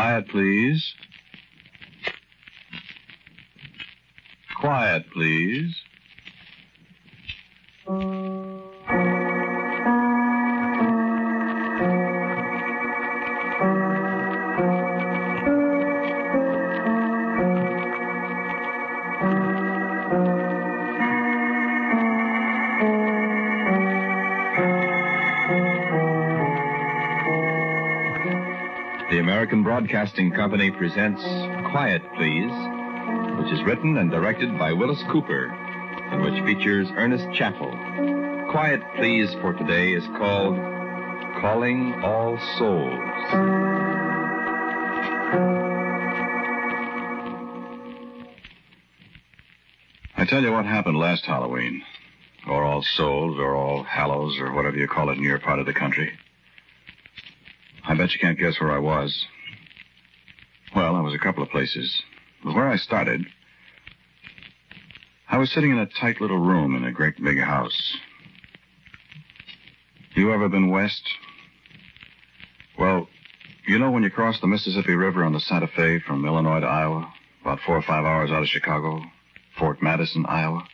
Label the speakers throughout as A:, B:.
A: Quiet, please. Quiet, please. The American Broadcasting Company presents Quiet, Please, which is written and directed by Willis Cooper, and which features Ernest Chappell. Quiet, Please for today is called Calling All Souls. I tell you what happened last Halloween, or All Souls, or All Hallows, or whatever you call it in your part of the country. I bet you can't guess where I was. Well, I was a couple of places. But where I started, I was sitting in a tight little room in a great big house. You ever been west? Well, you know when you cross the Mississippi River on the Santa Fe from Illinois to Iowa, about 4 or 5 hours out of Chicago, Fort Madison, Iowa?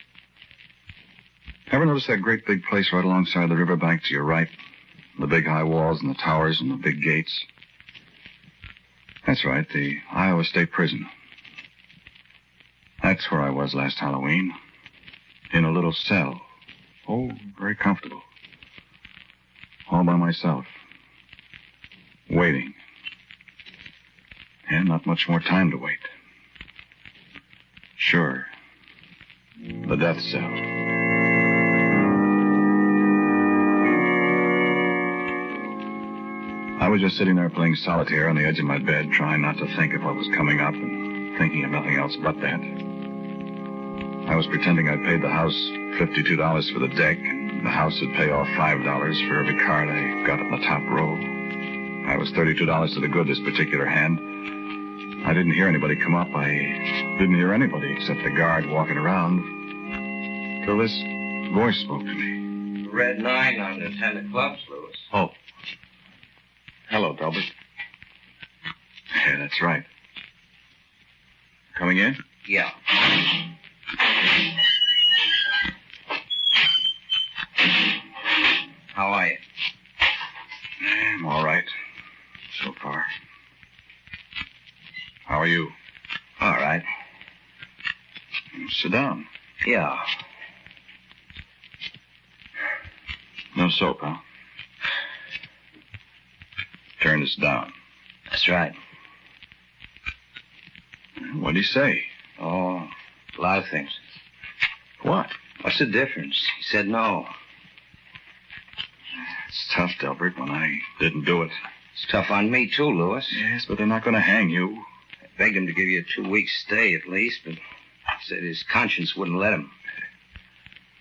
A: Ever notice that great big place right alongside the riverbank to your right? The big high walls and the towers and the big gates. That's right, the Iowa State Prison. That's where I was last Halloween. In a little cell. Oh, very comfortable. All by myself. Waiting. And not much more time to wait. Sure. The death cell. I was just sitting there playing solitaire on the edge of my bed, trying not to think of what was coming up and thinking of nothing else but that. I was pretending I'd paid the house $52 for the deck, and the house would pay off $5 for every card I got in the top row. I was $32 to the good this particular hand. I didn't hear anybody come up. I didn't hear anybody except the guard walking around, till this voice spoke to me.
B: Red 9 on the 10 of clubs, Lewis.
A: Oh. Hello, Delbert. Yeah, that's right. Coming in?
B: Yeah. How are you?
A: I'm all right. So far. How are you?
B: All right.
A: Sit down.
B: Yeah.
A: No soap, huh? Turn this down.
B: That's right.
A: What'd he say?
B: Oh, a lot of things.
A: What?
B: What's the difference? He said no.
A: It's tough, Delbert, when I didn't do it.
B: It's tough on me, too, Lewis.
A: Yes, but they're not going to hang you.
B: I begged him to give you a 2-week stay at least, but he said his conscience wouldn't let him.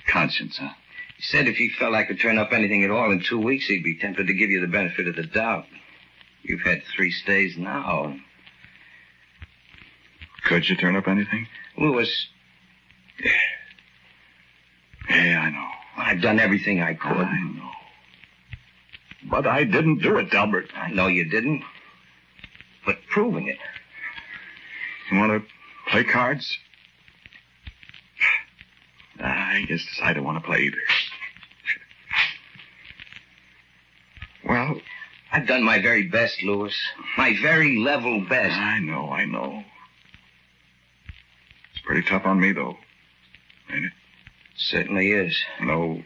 A: Conscience, huh?
B: He said if he felt I could turn up anything at all in 2 weeks, he'd be tempted to give you the benefit of the doubt. You've had 3 stays now.
A: Could you turn up anything?
B: Lewis.
A: Yeah, I know.
B: I've done everything I could.
A: I know. But I didn't do it, Delbert.
B: I know you didn't. But proving it.
A: You want to play cards? I guess I don't want to play either. Well,
B: I've done my very best, Lewis. My very level best.
A: I know. It's pretty tough on me, though. Ain't it?
B: Certainly is.
A: No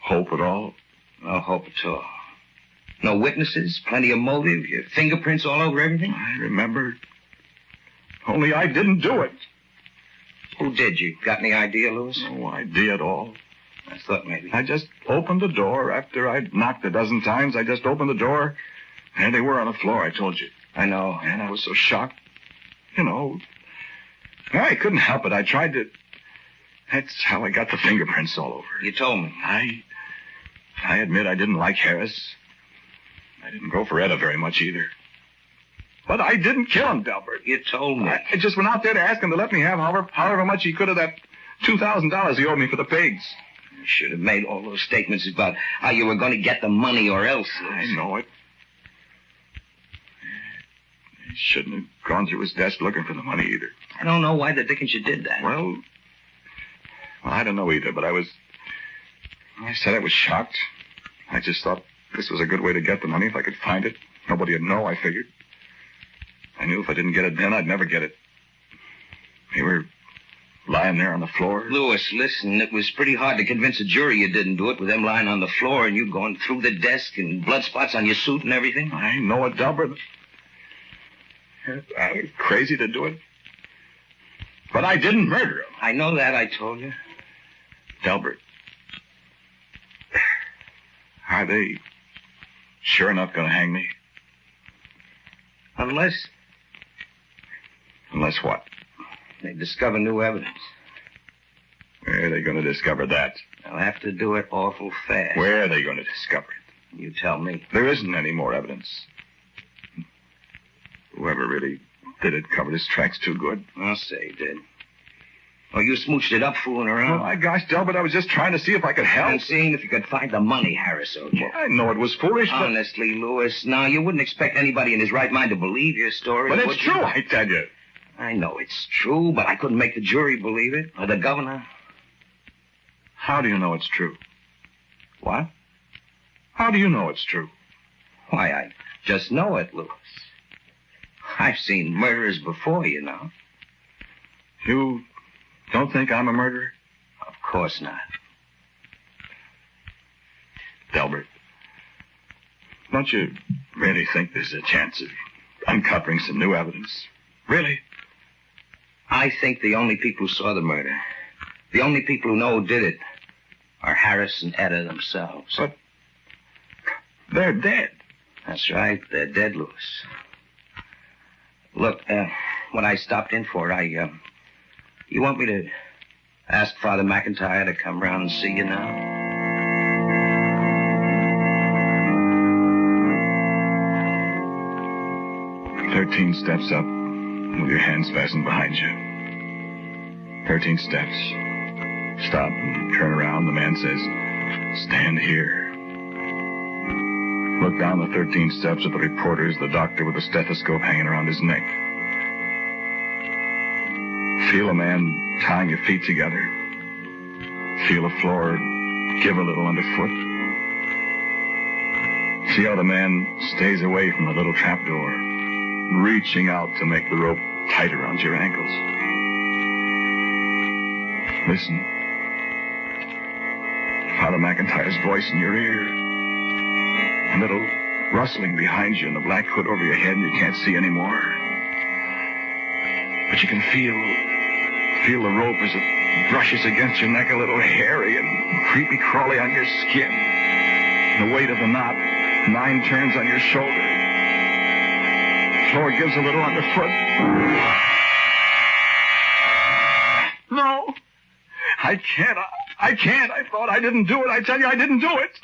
A: hope at all?
B: No hope at all. No witnesses, plenty of motive, your fingerprints all over everything?
A: I remember. Only I didn't do it.
B: Who did? You got any idea, Lewis?
A: No idea at all.
B: I thought maybe.
A: I just opened the door after I'd knocked a dozen times. I just opened the door, and they were on the floor, I told you.
B: I know.
A: And I was so shocked. You know, I couldn't help it. I tried to... That's how I got the fingerprints all over.
B: You told me.
A: I admit I didn't like Harris. I didn't go for Etta very much either. But I didn't kill him, Delbert.
B: You told me.
A: I just went out there to ask him to let me have however much he could of that $2,000 he owed me for the pigs.
B: You should have made all those statements about how you were going to get the money or else.
A: I know it. shouldn't have gone through his desk looking for the money either.
B: I don't know why the dickens you did that.
A: Well, I don't know either, but I said I was shocked. I just thought this was a good way to get the money if I could find it. Nobody would know, I figured. I knew if I didn't get it then, I'd never get it. You were lying there on the floor.
B: Louis, listen, it was pretty hard to convince a jury you didn't do it with them lying on the floor and you going through the desk and blood spots on your suit and everything.
A: I know it, Delbert. I was crazy to do it. But I didn't murder him.
B: I know that, I told you.
A: Delbert, are they sure enough going to hang me?
B: Unless
A: what?
B: they discover new evidence.
A: Where are they going to discover that?
B: They'll have to do it awful fast.
A: Where are they going to discover it?
B: You tell me.
A: There isn't any more evidence. Whoever really did it covered his tracks too good.
B: I'll say he did. Oh, you smooched it up fooling around?
A: Oh, my gosh, Delbert, I was just trying to see if I could help.
B: And seeing if you could find the money, Harris owed you.
A: Well, I know it was foolish, but...
B: Honestly, Louis, now, you wouldn't expect anybody in his right mind to believe your story.
A: But it's true, I tell you.
B: I know it's true, but I couldn't make the jury believe it. Or the governor.
A: How do you know it's true?
B: What?
A: How do you know it's true?
B: Why, I just know it, Louis. I've seen murderers before, you know.
A: You don't think I'm a murderer?
B: Of course not.
A: Delbert, don't you really think there's a chance of uncovering some new evidence? Really?
B: I think the only people who saw the murder, the only people who know who did it, are Harris and Etta themselves.
A: But they're dead.
B: That's right. They're dead, Louis. Look, what I stopped in for, you want me to ask Father McIntyre to come round and see you now?
A: "13 steps up with your hands fastened behind you. 13 steps. Stop and turn around. The man says, 'Stand here.' Look down the 13 steps at the reporters, the doctor with a stethoscope hanging around his neck. Feel a man tying your feet together. Feel the floor give a little underfoot. See how the man stays away from the little trapdoor, reaching out to make the rope tight around your ankles. Listen. Father McIntyre's voice in your ear. A little rustling behind you and the black hood over your head, and you can't see anymore. But you can feel the rope as it brushes against your neck, a little hairy and creepy crawly on your skin. The weight of the knot, 9 turns on your shoulder. The floor gives a little underfoot. No, I can't. I can't. I thought I didn't do it. I tell you, I didn't do it.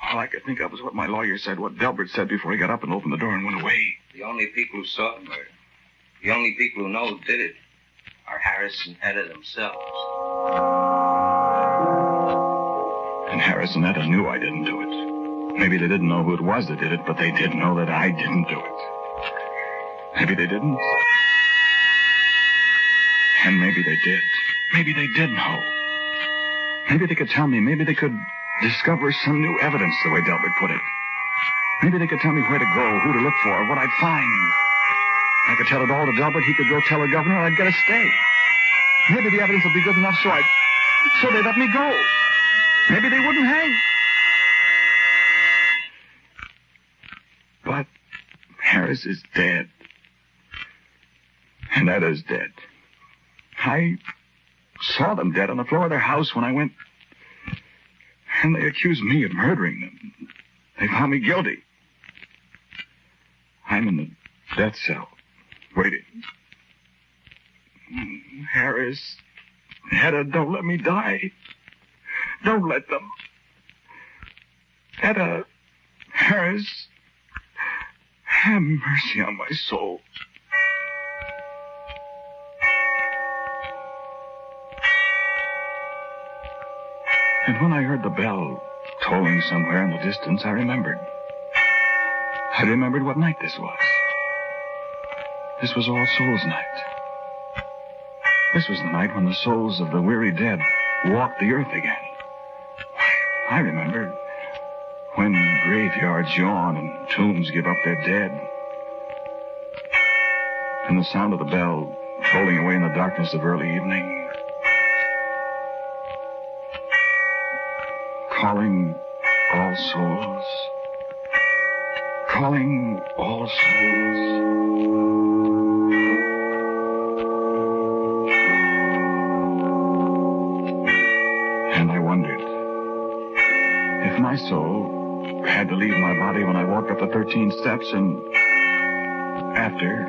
A: All I could think of was what my lawyer said, what Delbert said before he got up and opened the door and went away.
B: The only people who saw the murder, the only people who know who did it, are Harris and Etta themselves.
A: And Harris and Etta knew I didn't do it. Maybe they didn't know who it was that did it, but they did know that I didn't do it. Maybe they didn't. And maybe they did. Maybe they did know. Maybe they could tell me. Maybe they could discover some new evidence, the way Delbert put it. Maybe they could tell me where to go, who to look for, what I'd find. I could tell it all to Delbert. He could go tell the governor, and I'd get a stay. Maybe the evidence would be good enough so they'd let me go. Maybe they wouldn't hang. But Harris is dead. And Etta's dead. I saw them dead on the floor of their house when I went. And they accused me of murdering them. They found me guilty. I'm in the death cell, waiting. Harris, Etta, don't let me die. Don't let them. Etta, Harris, have mercy on my soul. And when I heard the bell tolling somewhere in the distance, I remembered. I remembered what night this was. This was All Souls' night. This was the night when the souls of the weary dead walked the earth again. Why, I remembered when graveyards yawn and tombs give up their dead. And the sound of the bell tolling away in the darkness of early evening. Calling all souls. Calling all souls. And I wondered if my soul had to leave my body when I walked up the 13 steps and after,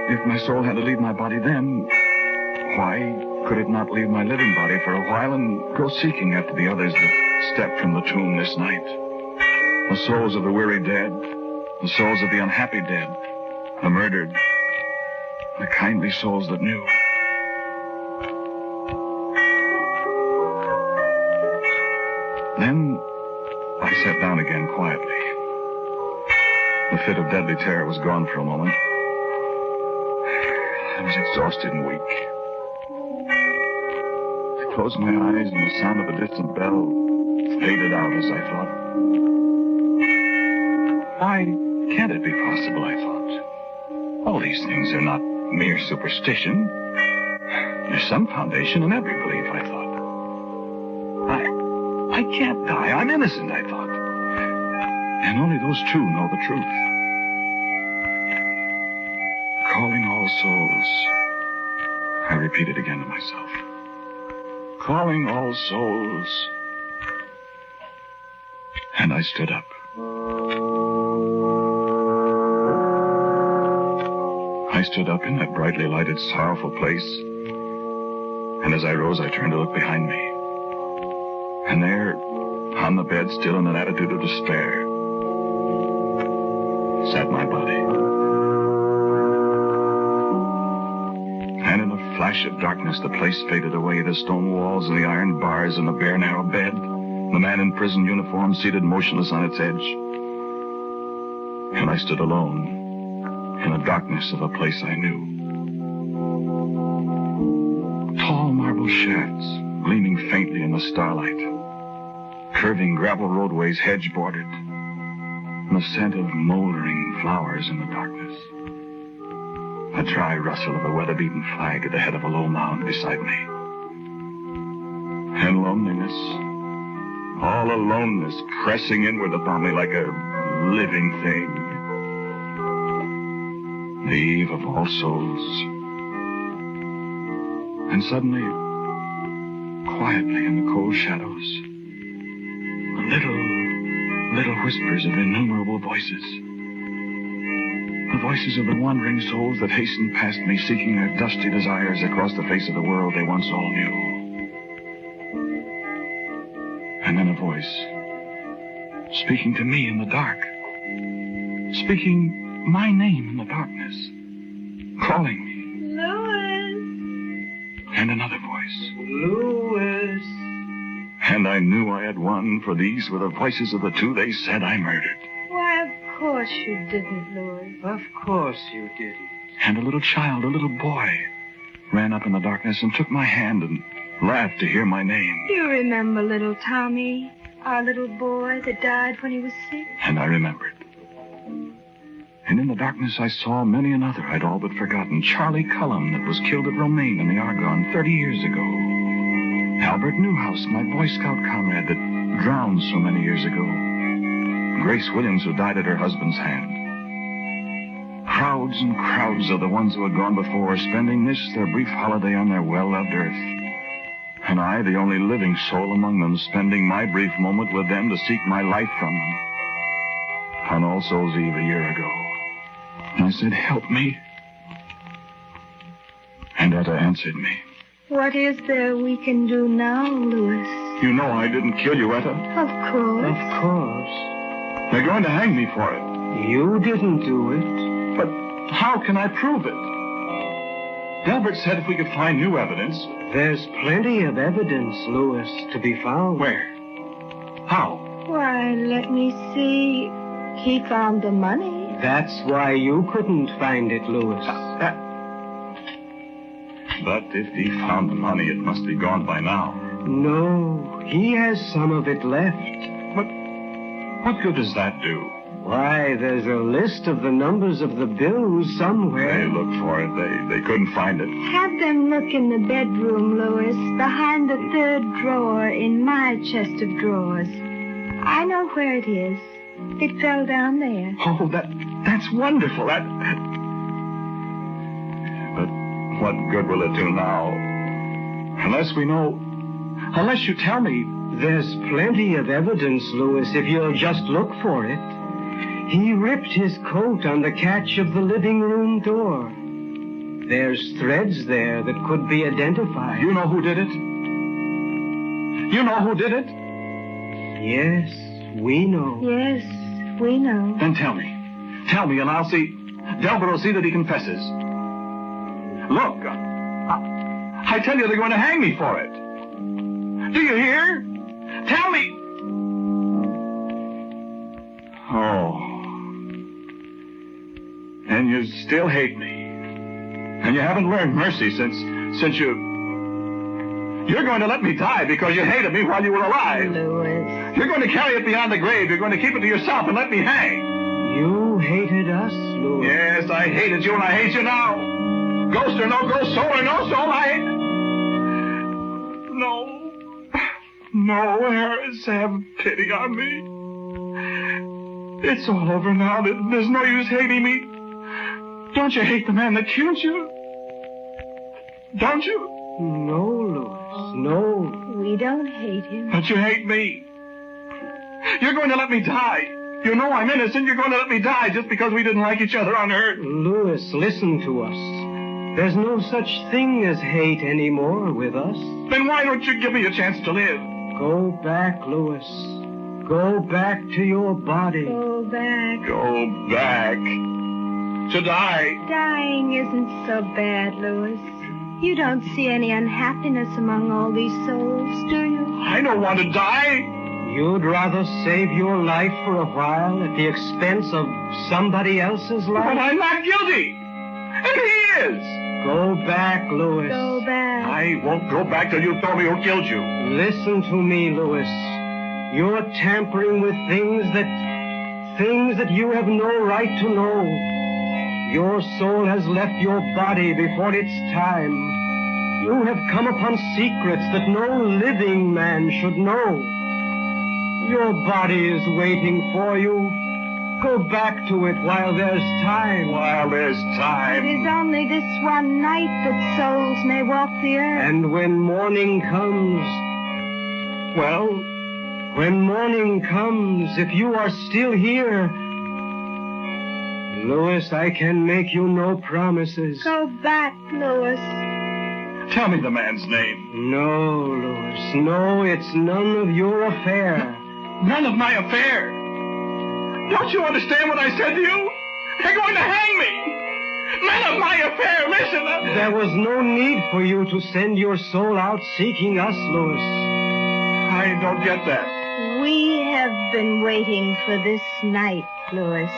A: if my soul had to leave my body then, why could it not leave my living body for a while and go seeking after the others that stepped from the tomb this night? The souls of the weary dead, the souls of the unhappy dead, the murdered, the kindly souls that knew. Then I sat down again quietly. The fit of deadly terror was gone for a moment. I was exhausted and weak. I closed my eyes and the sound of the distant bell faded out as I thought. Why can't it be possible, I thought. All these things are not mere superstition. There's some foundation in every belief, I thought. I can't die. I'm innocent, I thought. And only those two know the truth. Calling all souls, I repeated again to myself. Calling all souls. And I stood up. I stood up in that brightly lighted, sorrowful place. And as I rose, I turned to look behind me. And there, on the bed, still in an attitude of despair, sat my body. And in a flash of darkness, the place faded away, the stone walls and the iron bars and the bare, narrow bed, the man in prison uniform seated motionless on its edge. And I stood alone in the darkness of a place I knew. Tall marble shafts gleaming faintly in the starlight. Curving gravel roadways hedge-bordered. And the scent of moldering flowers in the darkness. A dry rustle of a weather-beaten flag at the head of a low mound beside me. And loneliness. All aloneness pressing inward upon me like a living thing. The eve of All Souls. And suddenly, quietly in the cold shadows, little whispers of innumerable voices. The voices of the wandering souls that hastened past me, seeking their dusty desires across the face of the world they once all knew. And then a voice, speaking to me in the dark, speaking my name in the darkness, calling me.
C: Louis!
A: And another voice.
C: Louis!
A: And I knew I had won, for these were the voices of the two they said I murdered.
C: Why, of course you didn't, Louis.
B: Of course you didn't.
A: And a little child, a little boy, ran up in the darkness and took my hand and laughed to hear my name.
C: You remember little Tommy, our little boy that died when he was sick?
A: And I remembered. And in the darkness I saw many another I'd all but forgotten. Charlie Cullum that was killed at Romaine in the Argonne 30 years ago. Albert Newhouse, my Boy Scout comrade that drowned so many years ago. Grace Williams, who died at her husband's hand. Crowds and crowds of the ones who had gone before, spending this, their brief holiday on their well-loved earth. And I, the only living soul among them, spending my brief moment with them to seek my life from them. On All Souls' Eve a year ago. And I said, help me. And Etta answered me.
C: What is there we can do now, Louis?
A: You know I didn't kill you, Etta.
C: Of course.
B: Of course.
A: They're going to hang me for it.
B: You didn't do it.
A: But how can I prove it? Delbert said if we could find new evidence.
B: There's plenty of evidence, Louis, to be found.
A: Where? How?
C: Why, let me see. He found the money.
D: That's why you couldn't find it, Louis.
A: But if he found the money, it must be gone by now.
D: No, he has some of it left.
A: What good does that do?
D: Why, there's a list of the numbers of the bills somewhere.
A: They looked for it. They couldn't find it.
C: Have them look in the bedroom, Louis, behind the third drawer in my chest of drawers. I know where it is. It fell down there.
A: Oh, that's wonderful. But what good will it do now? Unless you tell me.
D: There's plenty of evidence, Louis, if you'll just look for it. He ripped his coat on the catch of the living room door. There's threads there that could be identified.
A: You know who did it? You know who did it?
D: Yes, we know.
C: Yes, we know.
A: Then tell me. Tell me, and I'll see. Delbert will see that he confesses. Look, I tell you, they're going to hang me for it. Do you hear? Tell me. Oh. And you still hate me. And you haven't learned mercy since you're going to let me die because you hated me while you were alive.
C: Louis.
A: You're going to carry it beyond the grave. You're going to keep it to yourself and let me hang.
D: You hated us, Louis.
A: Yes, I hated you and I hate you now. Ghost or no ghost, soul or no soul, No, Harris, have pity on me. It's all over now. There's no use hating me. Don't you hate the man that killed you? Don't you?
D: No, Louis, no.
C: We don't hate him.
A: But you hate me. You're going to let me die. You know I'm innocent. You're going to let me die just because we didn't like each other on Earth.
D: Louis, listen to us. There's no such thing as hate anymore with us.
A: Then why don't you give me a chance to live?
D: Go back, Louis. Go back to your body.
C: Go back.
A: Go back. To die.
C: Dying isn't so bad, Louis. You don't see any unhappiness among all these souls, do you?
A: I don't want to die.
D: You'd rather save your life for a while at the expense of somebody else's life?
A: But I'm not guilty. And he is.
D: Go back, Louis.
C: Go back.
A: I won't go back till you tell me who killed you.
D: Listen to me, Louis. You're tampering with things that you have no right to know. Your soul has left your body before its time. You have come upon secrets that no living man should know. Your body is waiting for you. Go back to it while there's time.
A: While there's
C: It
A: time.
C: is only this one night that souls may walk the earth.
D: And when morning comes, when morning comes, if you are still here, Louis, I can make you no promises.
C: Go back, Louis.
A: Tell me the man's name.
D: No, Louis, no, it's none of your affair.
A: None of my affair. Don't you understand what I said to you? They're going to hang me. None of my affair. Listen.
D: There was no need for you to send your soul out seeking us, Louis.
A: I don't get that.
C: We have been waiting for this night, Louis.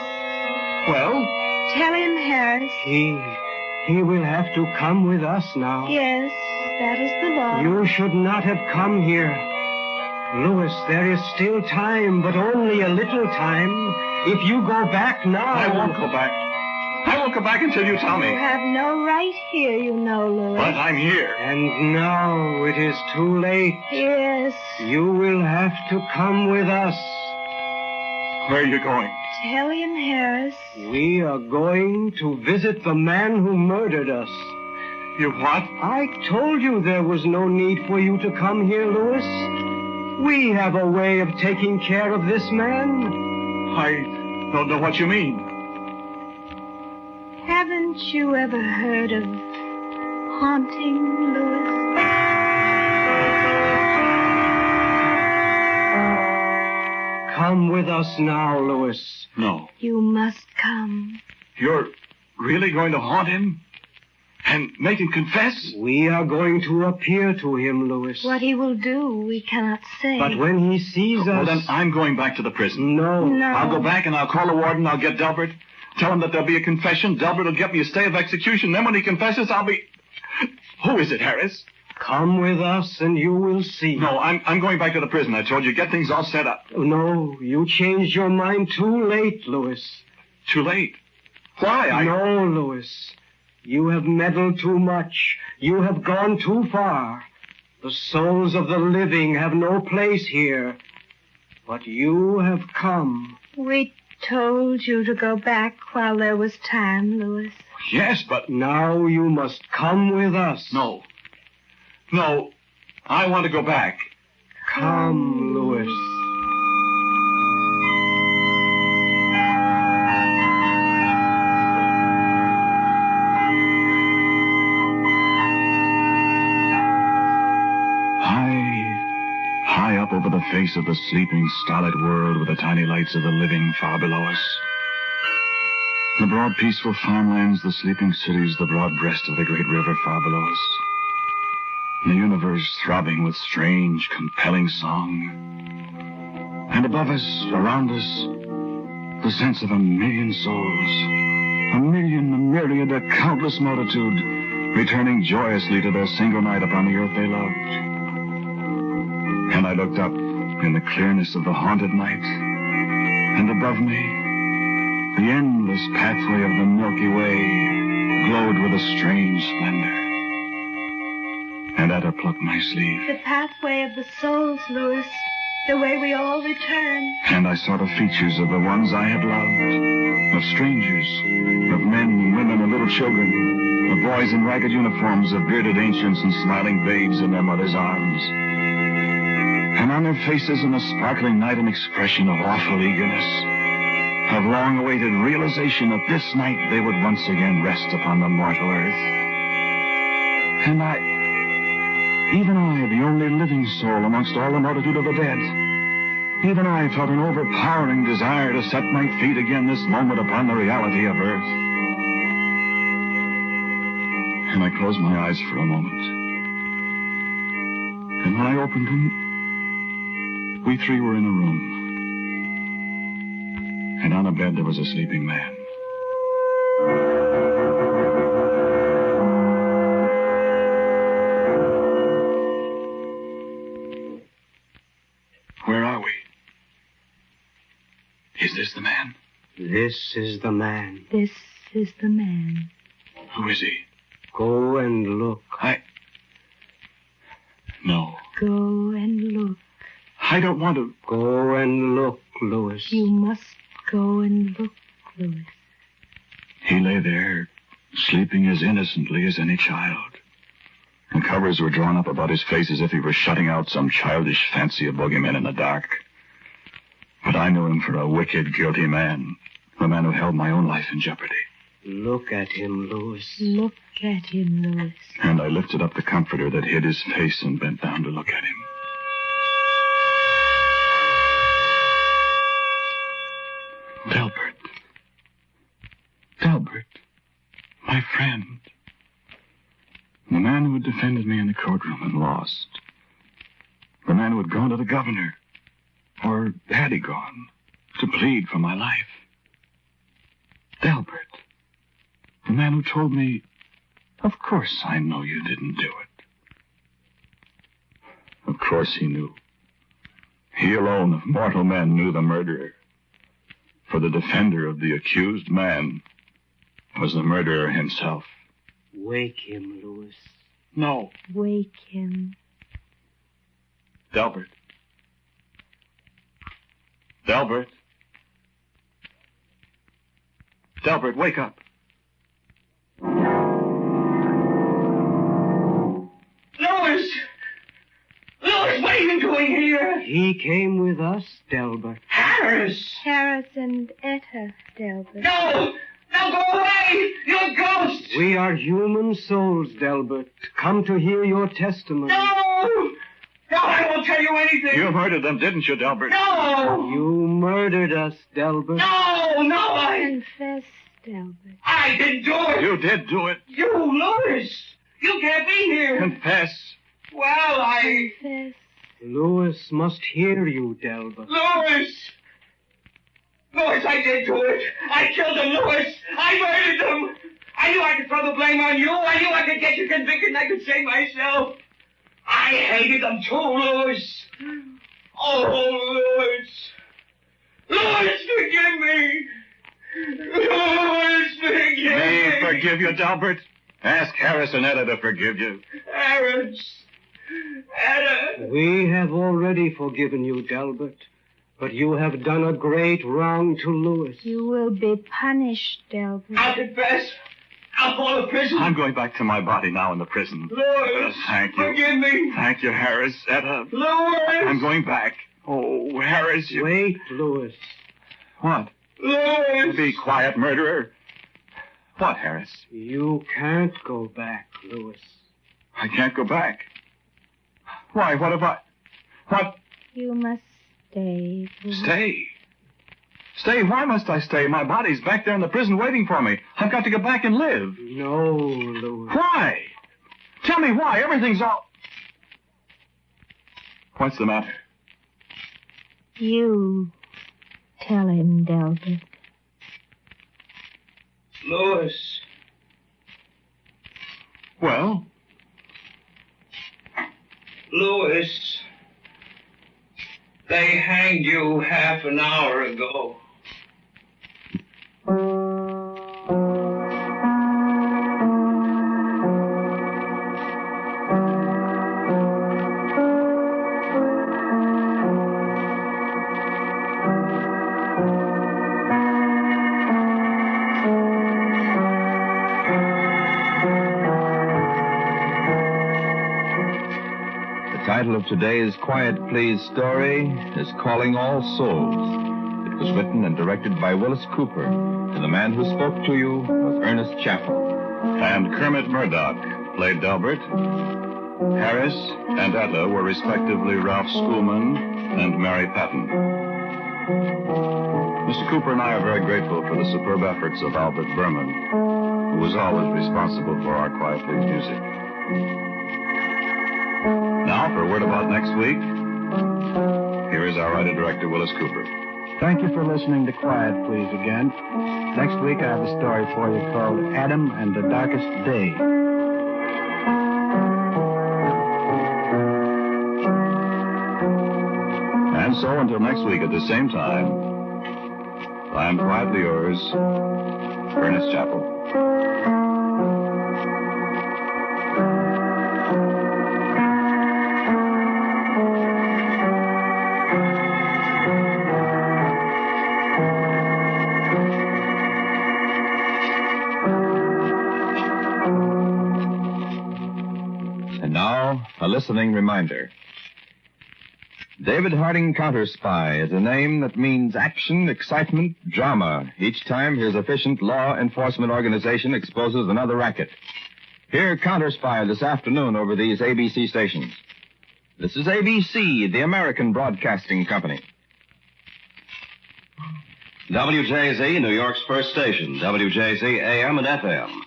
A: Well?
C: Tell him, Harris.
D: He will have to come with us now.
C: Yes, that is the law.
D: You should not have come here. Louis, there is still time, but only a little time. If you go back now...
A: I won't go back. I won't go back until you tell me.
C: You have no right here, you know, Louis.
A: But I'm here.
D: And now it is too late.
C: Yes.
D: You will have to come with us.
A: Where are you going?
C: Tell him, Harris.
D: We are going to visit the man who murdered us.
A: You what?
D: I told you there was no need for you to come here, Louis. We have a way of taking care of this man.
A: I don't know what you mean.
C: Haven't you ever heard of haunting, Louis?
D: Come with us now, Louis.
A: No.
C: You must come.
A: You're really going to haunt him? And make him confess?
D: We are going to appear to him, Louis.
C: What he will do, we cannot say.
D: But when he sees us...
A: Well, then I'm going back to the prison.
D: No.
A: I'll go back and I'll call the warden. I'll get Delbert. Tell him that there'll be a confession. Delbert will get me a stay of execution. Then when he confesses, I'll be... Who is it, Harris?
D: Come with us and you will see.
A: No, I'm going back to the prison. I told you, get things all set up.
D: No, you changed your mind too late, Louis.
A: Too late? Why?
D: No, Louis. You have meddled too much. You have gone too far. The souls of the living have no place here. But you have come.
C: We told you to go back while there was time, Louis.
A: Yes, but...
D: Now you must come with us.
A: No, I want to go back.
D: Come, Louis.
A: High up over the face of the sleeping, stolid world with the tiny lights of the living far below us. The broad, peaceful farmlands, the sleeping cities, the broad breast of the great river far below us. The universe throbbing with strange, compelling song. And above us, around us, the sense of a million souls. A myriad, a countless multitude, returning joyously to their single night upon the earth they loved. And I looked up in the clearness of the haunted night, and above me, the endless pathway of the Milky Way glowed with a strange splendor. And at her plucked my sleeve.
C: The pathway of the souls, Louis. The way we all return.
A: And I saw the features of the ones I had loved. Of strangers. Of men, women, and little children. Of boys in ragged uniforms. Of bearded ancients and smiling babes in their mothers' arms. And on their faces in the sparkling night an expression of awful eagerness. Of long-awaited realization that this night they would once again rest upon the mortal earth. And even I, the only living soul amongst all the multitude of the dead, even I felt an overpowering desire to set my feet again this moment upon the reality of earth. And I closed my eyes for a moment. And when I opened them, we three were in a room. And on a bed there was a sleeping man. Where are we? Is this the man?
D: This is the man.
C: This is the man.
A: Who is he?
D: Go and look.
A: No.
C: Go and look.
A: I don't want to.
D: Go and look, Louis.
C: You must go and look, Louis.
A: He lay there, sleeping as innocently as any child. The covers were drawn up about his face as if he were shutting out some childish fancy of boogeymen in the dark. But I knew him for a wicked, guilty man. The man who held my own life in jeopardy.
D: Look at him, Louis.
C: Look at him, Louis.
A: And I lifted up the comforter that hid his face and bent down to look at him. Delbert. Delbert. My friend. The man who had defended me in the courtroom and lost. The man who had gone to the governor. Or had he gone? To plead for my life. Delbert. The man who told me, of course I know you didn't do it. Of course he knew. He alone of mortal men knew the murderer. For the defender of the accused man was the murderer himself.
D: Wake him, Louis.
A: No.
C: Wake him.
A: Delbert. Delbert. Delbert, wake up.
B: Louis! Louis, what are you doing here?
D: He came with us, Delbert.
B: Harris!
C: Harris and Etta, Delbert.
B: No! No, go away! You're a ghost!
D: We are human souls, Delbert, come to hear your testimony.
B: No! No, I won't tell you anything!
A: You murdered them, didn't you, Delbert?
B: No!
D: You murdered us, Delbert.
B: No, I...
C: Confess, Delbert.
B: I didn't do it.
A: You did do it.
B: You, Louis. You can't be here.
A: Confess.
B: Well,
C: Confess.
D: Louis must hear you, Delbert.
B: Louis! Louis, I did do it. I killed him, Louis. I murdered them. I knew I could throw the blame on you. I knew I could get you convicted and I could save myself. I hated them too, Louis. Oh, Louis. Louis, forgive me. Louis, forgive me.
A: Me forgive you, Delbert? Ask Harris and Etta to forgive you.
B: Harris. Etta.
D: We have already forgiven you, Delbert. But you have done a great wrong to Louis.
C: You will be punished, Delbert.
B: I'll confess. I'll call the prison.
A: I'm going back to my body now in the prison.
B: Louis.
A: Thank you.
B: Forgive me.
A: Thank you, Harris. Etta.
B: Louis.
A: I'm going back. Oh, Harris, you...
D: Wait, Louis.
A: What?
B: Louis.
A: Be quiet, murderer. What, Harris?
D: You can't go back, Louis.
A: I can't go back. Why? What have I... What?
C: You must stay. Louis.
A: Stay? Stay? Why must I stay? My body's back there in the prison waiting for me. I've got to get back and live.
D: No, Louis.
A: Why? Tell me why. Everything's all... What's the matter?
C: You tell him, Delbert.
B: Louis.
A: Well?
B: Louis. They hanged you half an hour ago.
E: The title of today's Quiet Please story is Calling All Souls. It was written and directed by Willis Cooper, and the man who spoke to you was Ernest Chappell.
A: And Kermit Murdoch played Delbert. Harris and Etta were respectively Ralph Schoolman and Mary Patton. Mr. Cooper and I are very grateful for the superb efforts of Albert Berman, who was always responsible for our Quiet Please music. Now, for a word about next week, here is our writer-director, Willis Cooper.
F: Thank you for listening to Quiet Please again. Next week I have a story for you called Adam and the Darkest Day.
A: And so, until next week at the same time, I am quietly yours, Ernest Chappell.
E: And now, a listening reminder. David Harding Counterspy is a name that means action, excitement, drama each time his efficient law enforcement organization exposes another racket. Hear Counterspy this afternoon over these ABC stations. This is ABC, the American Broadcasting Company.
G: WJZ, New York's first station, WJZ AM and FM.